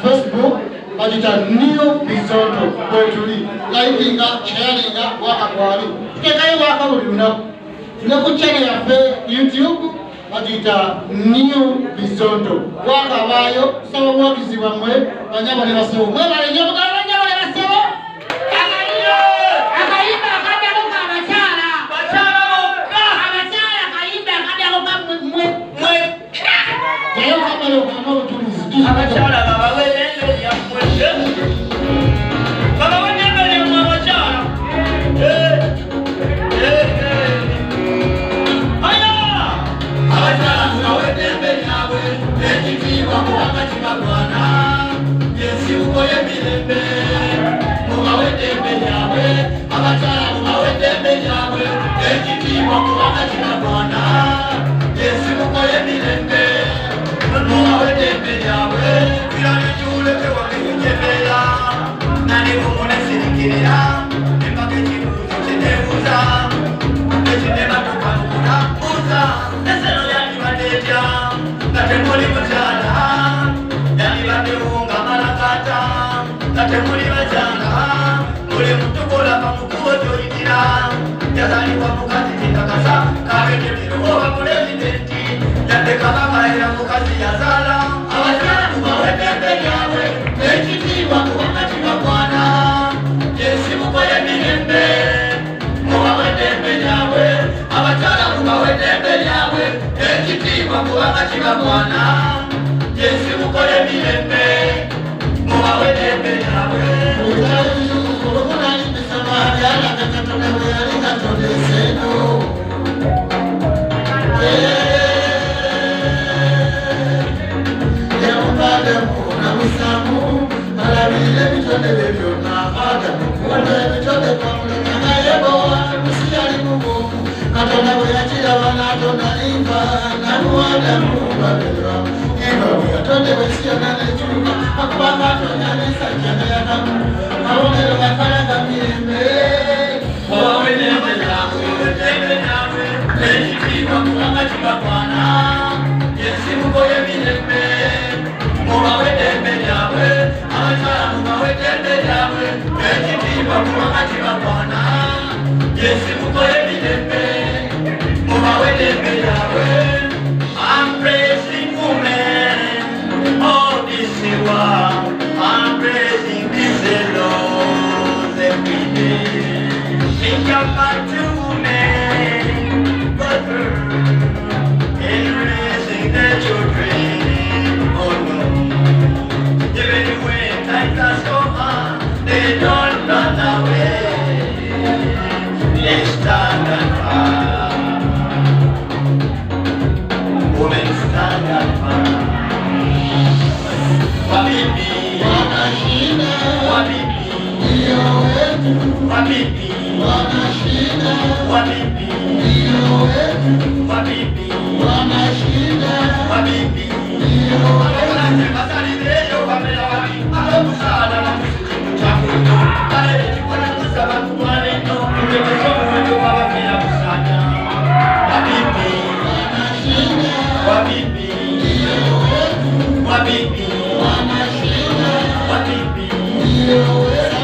Facebook, ajita New Bisondo, Kotuli, likinga, sharinga, wakakwali. Kekayo waka uliuna. Tunakuchane ya YouTube, ajita New Bisondo. Waka wayo, sawa wakizi wa mwe, wanyama ni wasewo. Mwe wale nyoka, wanyama ni wasewo. Akaimba akaja luka abachara. Abachara akaimba akaja luka mwe. Jayo kama leo kama utulizi. Abachara baba wewe ya mwe. Baba wewe mbele ya abachara. Aya! Abachara wewe mbele yawe. Etikiwa kwa katika Bwana. Yesu uko yemilebe. Mawete mbele yawe. Abachara mawete mbele yawe. Etikiwa kwa katika Bwana. Yesu uko yemilebe. Mawete mbele yawe. Bila nijule kwa kujemela. Nani umone sirikira. Mpake chiruzo cheneuza. Echinema tukakuna uza. Nesero yani mateja. Natemuli mchana. Yani bateunga marakata. Natemuli mchana. Ule mtukola pamukuo joitira. Yazali kwa mukati chitakasa. Kabete miruwa presidenti. Yandeka mamaira mukati yazala. Awazala kumawete mbele yawe. Echitiwa kuwakati wa Bwana. Yesu mukoye milembe. Muwawete mbele yawe. Awazala kumawete mbele yawe. Echitiwa kuwakati wa Bwana. Yesu mukoye milembe. Muwawete mbele yawe. Samu, ala vile vitone vyo na hada, kuna vitone kwa mlema. I'm praising woman, oh this is why I'm praising this Lord every day. Think about you woman, but in raising the children, oh no. Even when times are so hard, they don't run away, they stand and fight. Women stand and fight. Wabibi, wanashinda. Wabibi, ndio wetu. Wabibi, wanashinda. Wabibi, ndio wetu. Wabibi, wanashinda. Wabibi, ndio wetu. Wanasema leo kamera wapi? Amekusana na msimu changu. Pale nikipona kwa sababu maneno. Nimesoma ndio baba bila kusanya. Wabibi, wanashinda. Wabibi, ndio wetu. Wabibi, wanashinda. Wabibi, ndio wetu.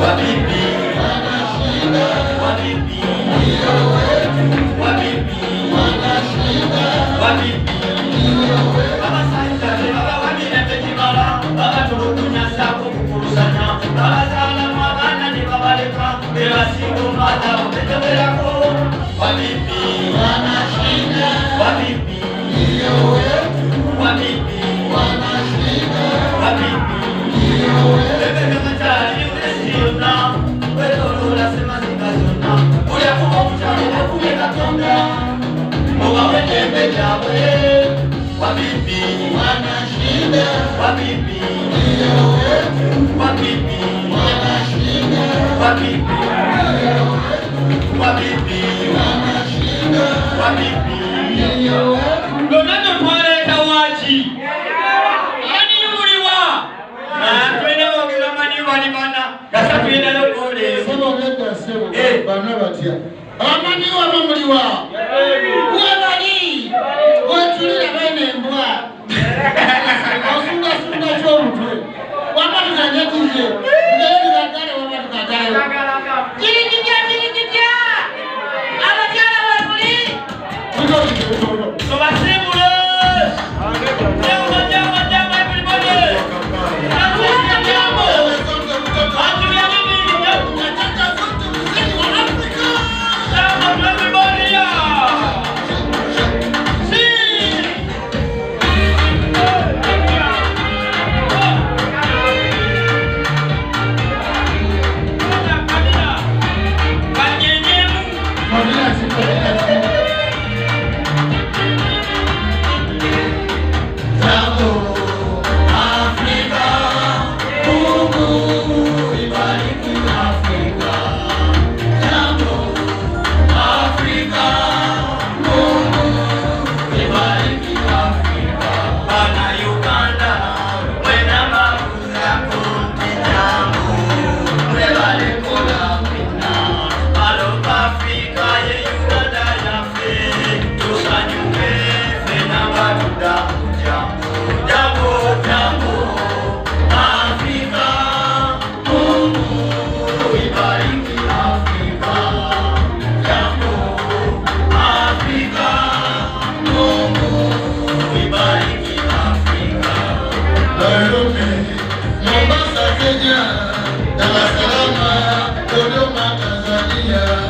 Wabibi, wanashinda. Wabibi, ndio wetu. Wabibi, wanashinda. Wabibi, ndio wetu. Baba sasa baba wamine tekimala, baba turukunya sako kukurusanya, baba sala mabana ni babaleka, bela singo mata uteteberako. Wabibi, wanashinda. Wabibi, ndio wetu. Wabibi, wanashinda. Wabibi, ndio wetu. Bebe mtani unesiona, wewe unasema zikazona, ule kwa mchana kumeka tonga, moga wetembe jawe. Wabibi, wanashinda. Wabibi, ndio wetu. Wabibi, wanashinda. Wabibi, ndio wetu. Wabibi, wanashinda. Wabibi, ndio wetu. Donato twaleta wachi. Ani yuliwa. Na twende wogera mani wali bana. Gasa twende lokole. Sebo leta sebo. Bana batia. Amani wa mamuliwa. Wabali. Wetulira bene mbwa. Osunga sunga cho mutwe. Wamatu kanyatinje. Ngeli ngagale wamatu kagale. Kirikija. Abajala wabuli. So basibule. Jama everybody. Mombasa, Kenya, Dar es Salaam, Dodoma, Tanzania.